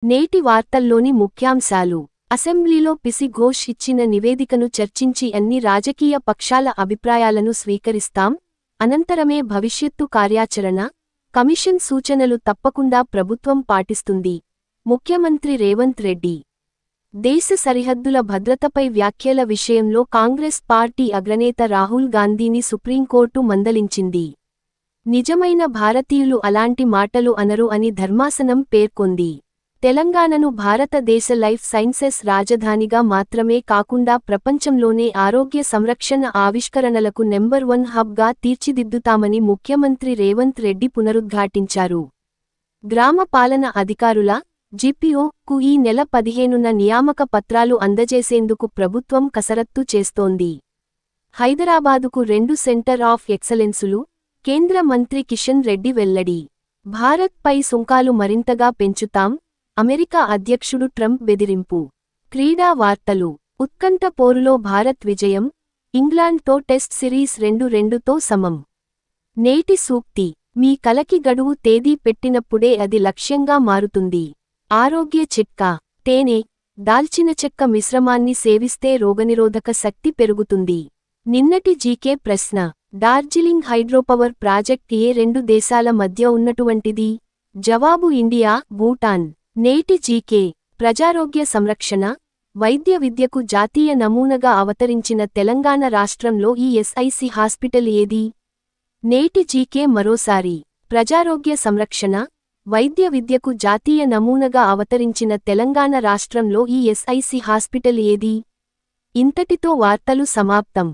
నేటి వార్తల్లోని ముఖ్యాంశాలు. అసెంబ్లీలో పిసి ఘోష్ ఇచ్చిన నివేదికను చర్చించి అన్ని రాజకీయ పక్షాల అభిప్రాయాలను స్వీకరిస్తాం, అనంతరమే భవిష్యత్తు కార్యాచరణ, కమిషన్ సూచనలు తప్పకుండా ప్రభుత్వం పాటిస్తుంది. ముఖ్యమంత్రి రేవంత్ రెడ్డి. దేశ సరిహద్దుల భద్రతపై వ్యాఖ్యల విషయంలో కాంగ్రెస్ పార్టీ అగ్రనేత రాహుల్ గాంధీని సుప్రీంకోర్టు మందలించింది. నిజమైన భారతీయులు అలాంటి మాటలు అనరు అని ధర్మాసనం పేర్కొంది. తెలంగాణను భారతదేశ లైఫ్ సైన్సెస్ రాజధానిగా మాత్రమే కాకుండా ప్రపంచంలోనే ఆరోగ్య సంరక్షణ ఆవిష్కరణలకు నెంబర్ 1 హబ్గా తీర్చిదిద్దుతామని ముఖ్యమంత్రి రేవంత్ రెడ్డి పునరుద్ఘాటించారు. గ్రామ పాలన అధికారుల జిపిఓ-కు ఈ నెల 15న నియామక పత్రాలు అందజేసేందుకు ప్రభుత్వం కసరత్తు చేస్తోంది. హైదరాబాదుకు 2 సెంటర్ ఆఫ్ ఎక్సలెన్సులు, కేంద్ర మంత్రి కిషన్ రెడ్డి వెల్లడి. భారత్పై సుంకాలు మరింతగా పెంచుతాం, అమెరికా అధ్యక్షుడు ట్రంప్ బెదిరింపు. క్రీడా వార్తలు. ఉత్కంఠ పోరులో భారత్ విజయం, ఇంగ్లాండ్తో టెస్ట్ సిరీస్ 2-2తో సమం. నేటి సూక్తి. మీ కలకి గడువు తేదీ పెట్టినప్పుడే అది లక్ష్యంగా మారుతుంది. ఆరోగ్య చిట్కా. తేనె, దాల్చిన చెక్క మిశ్రమాన్ని సేవిస్తే రోగనిరోధక శక్తి పెరుగుతుంది. నిన్నటి జీకే ప్రశ్న. డార్జిలింగ్ హైడ్రోపవర్ ప్రాజెక్ట్ ఏ 2 దేశాల మధ్య ఉన్నటువంటిది? జవాబు ఇండియా, భూటాన్. నేటి జీకే. ప్రజారోగ్య సంరక్షణ, వైద్య విద్యకు జాతీయ నమూనగా అవతరించిన తెలంగాణ రాష్ట్రంలో ఈఎస్ఐసి హాస్పిటల్ ఏది? నేటి జీకే మరోసారి. ప్రజారోగ్య సంరక్షణ, వైద్య విద్యకు జాతీయ నమూనగా అవతరించిన తెలంగాణ రాష్ట్రంలో ఈఎస్ఐసి హాస్పిటల్ ఏది? ఇంతటితో వార్తలు సమాప్తం.